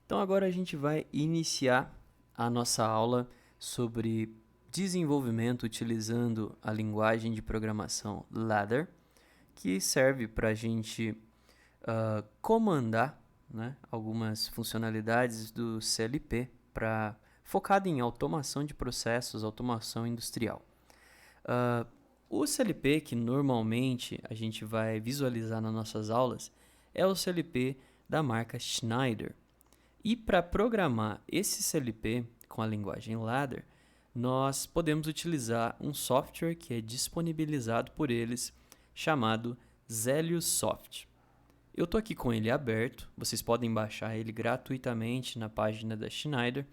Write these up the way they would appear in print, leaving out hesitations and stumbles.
Então agora a gente vai iniciar a nossa aula sobre desenvolvimento utilizando a linguagem de programação Ladder, que serve para a gente comandar, né, algumas funcionalidades do CLP focado em automação de processos, automação industrial. O CLP que normalmente a gente vai visualizar nas nossas aulas é o CLP da marca Schneider. E para programar esse CLP com a linguagem Ladder, nós podemos utilizar um software que é disponibilizado por eles, chamado ZeliusSoft. Eu estou aqui com ele aberto, vocês podem baixar ele gratuitamente na página da Schneider,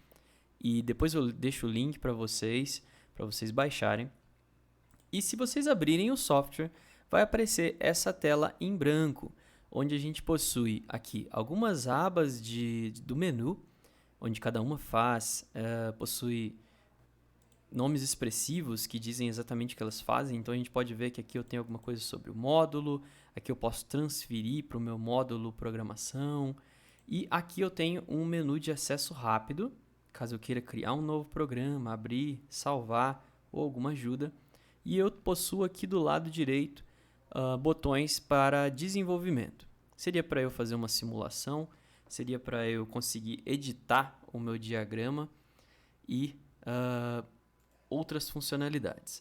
e depois eu deixo o link para vocês baixarem. E se vocês abrirem o software, vai aparecer essa tela em branco, onde a gente possui aqui algumas abas do menu, onde cada uma possui nomes expressivos que dizem exatamente o que elas fazem. Então a gente pode ver que aqui eu tenho alguma coisa sobre o módulo, aqui eu posso transferir para o meu módulo programação, e aqui eu tenho um menu de acesso rápido, caso eu queira criar um novo programa, abrir, salvar ou alguma ajuda. E eu possuo aqui do lado direito botões para desenvolvimento. Seria para eu fazer uma simulação, seria para eu conseguir editar o meu diagrama e outras funcionalidades.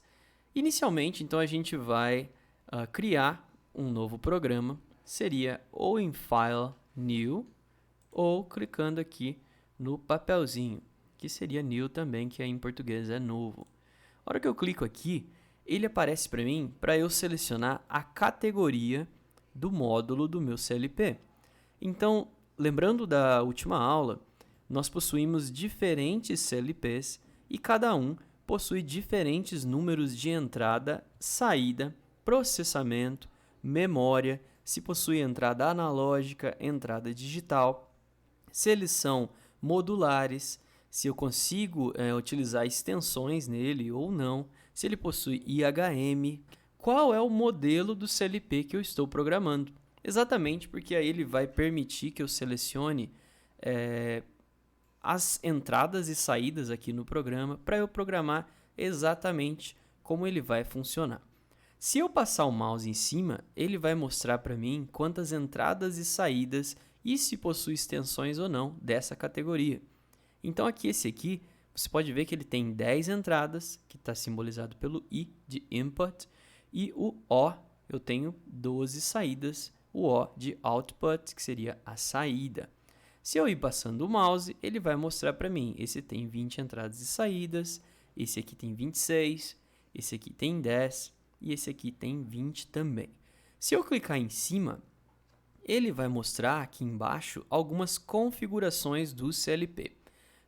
Inicialmente, então, a gente vai criar um novo programa, seria ou em File, New, ou clicando aqui no papelzinho, que seria New também, que em português é novo. A hora que eu clico aqui, ele aparece para mim para eu selecionar a categoria do módulo do meu CLP. Então, lembrando da última aula, nós possuímos diferentes CLPs e cada um possui diferentes números de entrada, saída, processamento, memória, se possui entrada analógica, entrada digital, se eles são modulares, se eu consigo utilizar extensões nele ou não, se ele possui IHM, qual é o modelo do CLP que eu estou programando. Exatamente porque aí ele vai permitir que eu selecione as entradas e saídas aqui no programa para eu programar exatamente como ele vai funcionar. Se eu passar o mouse em cima, ele vai mostrar para mim quantas entradas e saídas e se possui extensões ou não dessa categoria. Então esse aqui, você pode ver que ele tem 10 entradas, que está simbolizado pelo I de Input, e o O, eu tenho 12 saídas, o O de Output, que seria a saída. Se eu ir passando o mouse, ele vai mostrar para mim, esse tem 20 entradas e saídas, esse aqui tem 26, esse aqui tem 10 e esse aqui tem 20 também. Se eu clicar em cima, ele vai mostrar aqui embaixo algumas configurações do CLP.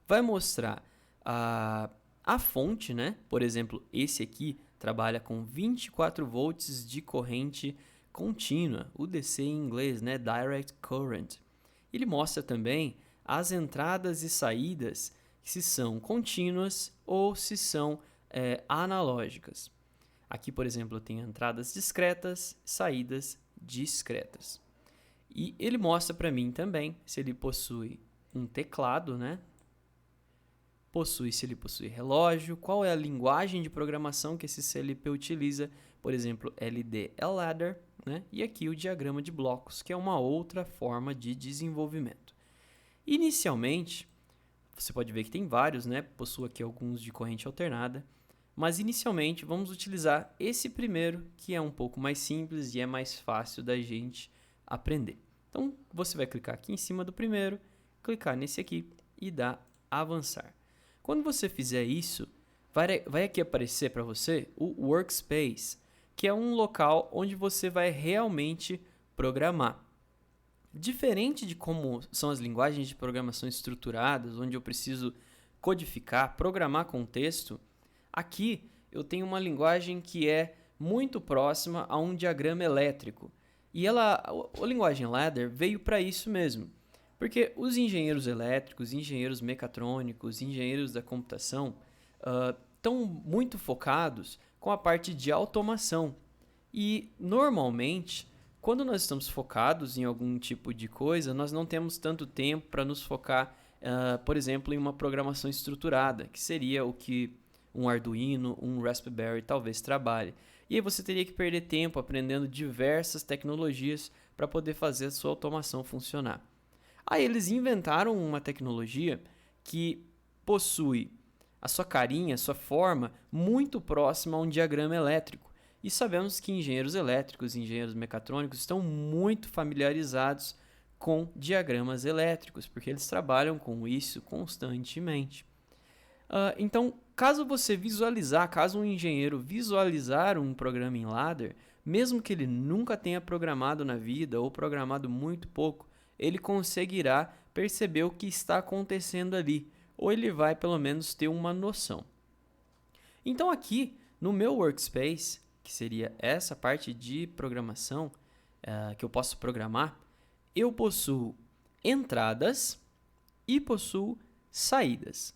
Vai mostrar a fonte, né? Por exemplo, esse aqui trabalha com 24 volts de corrente contínua, o DC em inglês, né? Direct Current. Ele mostra também as entradas e saídas, se são contínuas ou se são analógicas. Aqui, por exemplo, eu tenho entradas discretas, saídas discretas. E ele mostra para mim também se ele possui um teclado, né? Se ele possui relógio, qual é a linguagem de programação que esse CLP utiliza, por exemplo, LD é ladder, né? E aqui o diagrama de blocos, que é uma outra forma de desenvolvimento. Inicialmente, você pode ver que tem vários, né? Possui aqui alguns de corrente alternada, mas inicialmente vamos utilizar esse primeiro, que é um pouco mais simples e é mais fácil da gente aprender. Então, você vai clicar aqui em cima do primeiro, clicar nesse aqui e dar avançar. Quando você fizer isso, vai aqui aparecer para você o Workspace, que é um local onde você vai realmente programar. Diferente de como são as linguagens de programação estruturadas, onde eu preciso codificar, programar com texto, aqui eu tenho uma linguagem que é muito próxima a um diagrama elétrico. E a linguagem Ladder veio para isso mesmo. Porque os engenheiros elétricos, engenheiros mecatrônicos, engenheiros da computação estão muito focados com a parte de automação. E, normalmente, quando nós estamos focados em algum tipo de coisa, nós não temos tanto tempo para nos focar, por exemplo, em uma programação estruturada, que seria o que um Arduino, um Raspberry talvez trabalhe. E aí você teria que perder tempo aprendendo diversas tecnologias para poder fazer a sua automação funcionar. Aí eles inventaram uma tecnologia que possui a sua carinha, a sua forma muito próxima a um diagrama elétrico. E sabemos que engenheiros elétricos e engenheiros mecatrônicos estão muito familiarizados com diagramas elétricos, porque eles trabalham com isso constantemente. Então, caso um engenheiro visualizar um programa em ladder, mesmo que ele nunca tenha programado na vida ou programado muito pouco, ele conseguirá perceber o que está acontecendo ali, ou ele vai pelo menos ter uma noção. Então aqui no meu workspace, que seria essa parte de programação que eu posso programar, eu possuo entradas e possuo saídas.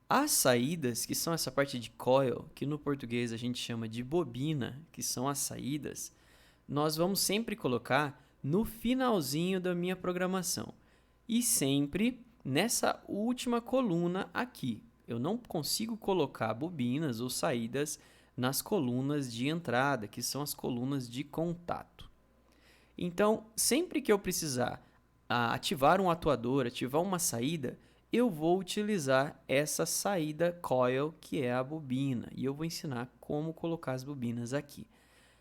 As saídas, que são essa parte de coil, que no português a gente chama de bobina, que são as saídas, nós vamos sempre colocar no finalzinho da minha programação. E sempre nessa última coluna aqui. Eu não consigo colocar bobinas ou saídas nas colunas de entrada, que são as colunas de contato. Então, sempre que eu precisar ativar um atuador, ativar uma saída, eu vou utilizar essa saída coil, que é a bobina, e eu vou ensinar como colocar as bobinas aqui.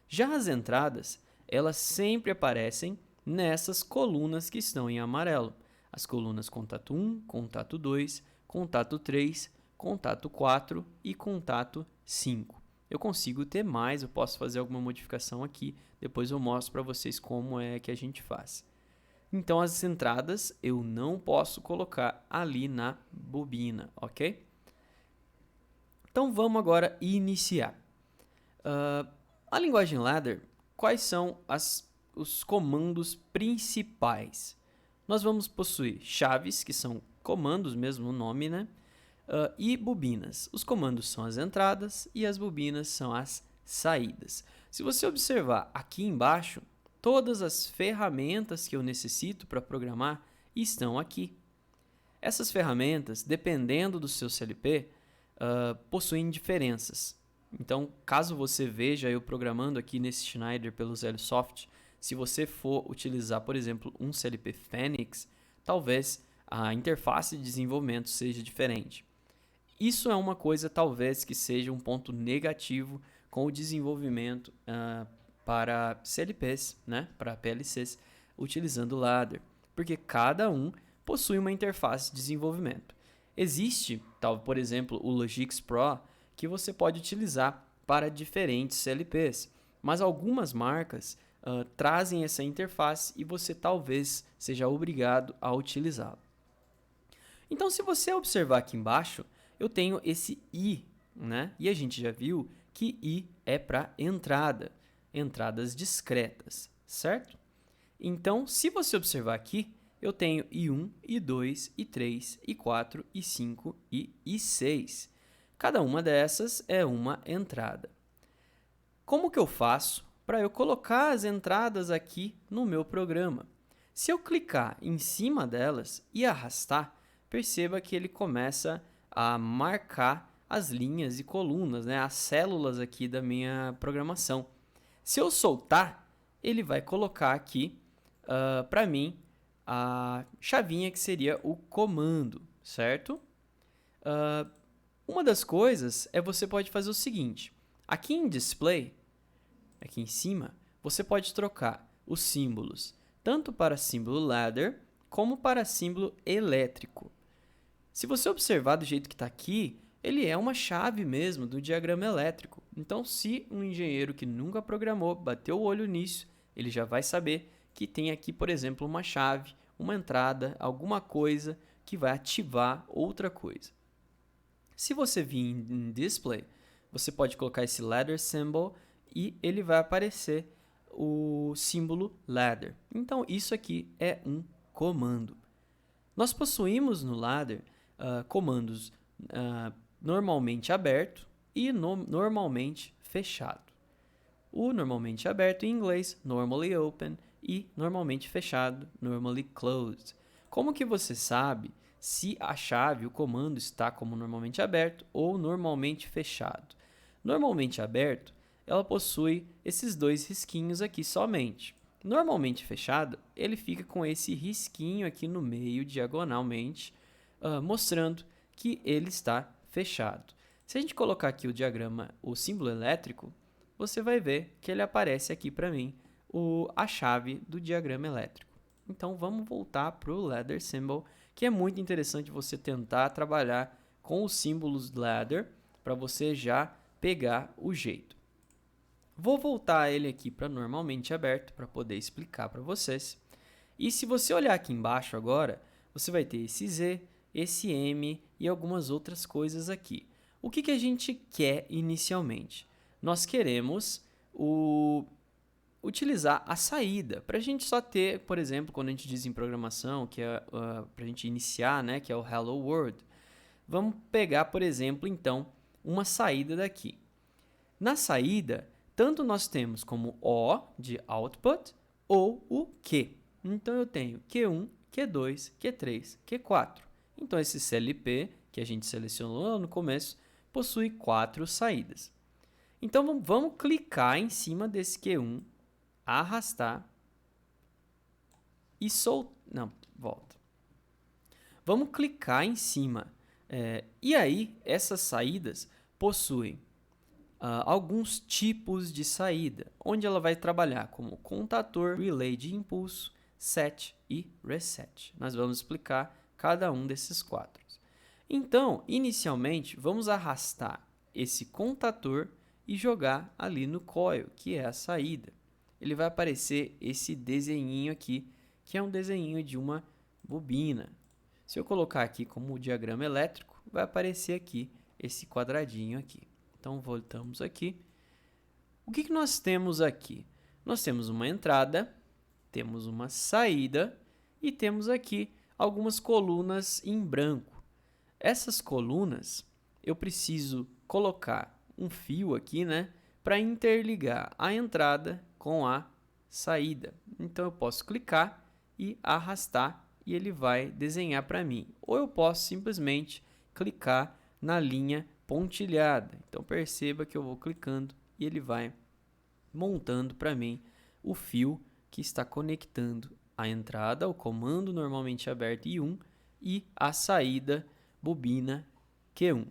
Já as entradas, elas sempre aparecem nessas colunas que estão em amarelo. As colunas contato 1, contato 2, contato 3, contato 4 e contato 5. Eu consigo ter mais, eu posso fazer alguma modificação aqui, depois eu mostro para vocês como é que a gente faz. Então as entradas eu não posso colocar ali na bobina, ok? Então vamos agora iniciar. A linguagem ladder, quais são os comandos principais? Nós vamos possuir chaves, que são comandos mesmo, o nome, né? E bobinas. Os comandos são as entradas e as bobinas são as saídas. Se você observar aqui embaixo, todas as ferramentas que eu necessito para programar estão aqui. Essas ferramentas, dependendo do seu CLP, possuem diferenças. Então, caso você veja eu programando aqui nesse Schneider pelo Zelsoft, se você for utilizar, por exemplo, um CLP Phoenix, talvez a interface de desenvolvimento seja diferente. Isso é uma coisa, talvez, que seja um ponto negativo com o desenvolvimento para CLPs, né? Para PLCs, utilizando o ladder, porque cada um possui uma interface de desenvolvimento. Existe, por exemplo, o Logix Pro, que você pode utilizar para diferentes CLPs, mas algumas marcas trazem essa interface e você talvez seja obrigado a utilizá-la. Então, se você observar aqui embaixo, eu tenho esse I, né? E a gente já viu que I é para entrada, entradas discretas, certo? Então, se você observar aqui, eu tenho I1, I2, I3, I4, I5 e I6. Cada uma dessas é uma entrada. Como que eu faço para eu colocar as entradas aqui no meu programa? Se eu clicar em cima delas e arrastar, perceba que ele começa a marcar as linhas e colunas, né, as células aqui da minha programação. Se eu soltar, ele vai colocar aqui para mim a chavinha que seria o comando, certo? Uma das coisas é você pode fazer o seguinte, aqui em display, aqui em cima, você pode trocar os símbolos, tanto para símbolo ladder, como para símbolo elétrico. Se você observar do jeito que está aqui, ele é uma chave mesmo do diagrama elétrico. Então, se um engenheiro que nunca programou bateu o olho nisso, ele já vai saber que tem aqui, por exemplo, uma chave, uma entrada, alguma coisa que vai ativar outra coisa. Se você vir em Display, você pode colocar esse Ladder Symbol e ele vai aparecer o símbolo Ladder. Então, isso aqui é um comando. Nós possuímos no Ladder comandos normalmente aberto e normalmente fechado. O normalmente aberto em inglês, normally open, e normalmente fechado, normally closed. Como que você sabe se a chave, o comando, está como normalmente aberto ou normalmente fechado? Normalmente aberto, ela possui esses dois risquinhos aqui somente. Normalmente fechado, ele fica com esse risquinho aqui no meio, diagonalmente, mostrando que ele está fechado. Se a gente colocar aqui o diagrama, o símbolo elétrico, você vai ver que ele aparece aqui para mim, a chave do diagrama elétrico. Então vamos voltar para o ladder symbol, que é muito interessante você tentar trabalhar com os símbolos ladder para você já pegar o jeito. Vou voltar ele aqui para normalmente aberto para poder explicar para vocês. E se você olhar aqui embaixo agora, você vai ter esse Z, esse M e algumas outras coisas aqui. O que a gente quer inicialmente? Nós queremos utilizar a saída, para a gente só ter, por exemplo, quando a gente diz em programação, que é para a gente iniciar, né, que é o Hello World. Vamos pegar, por exemplo, então, uma saída daqui. Na saída, tanto nós temos como O de output ou o Q. Então, eu tenho Q1, Q2, Q3, Q4. Então, esse CLP, que a gente selecionou no começo, possui 4 saídas. Então, vamos clicar em cima desse Q1, arrastar e soltar. Não, volta. Vamos clicar em cima. E aí, essas saídas possuem alguns tipos de saída, onde ela vai trabalhar como contador, relay de impulso, set e reset. Nós vamos explicar cada um desses 4. Então, inicialmente, vamos arrastar esse contador e jogar ali no coil, que é a saída. Ele vai aparecer esse desenhinho aqui, que é um desenhinho de uma bobina. Se eu colocar aqui como diagrama elétrico, vai aparecer aqui esse quadradinho aqui. Então, voltamos aqui. O que nós temos aqui? Nós temos uma entrada, temos uma saída e temos aqui algumas colunas em branco. Essas colunas, eu preciso colocar um fio aqui, né, para interligar a entrada com a saída. Então, eu posso clicar e arrastar e ele vai desenhar para mim. Ou eu posso simplesmente clicar na linha pontilhada. Então, perceba que eu vou clicando e ele vai montando para mim o fio que está conectando a entrada, o comando normalmente aberto I1 e a saída bobina Q1.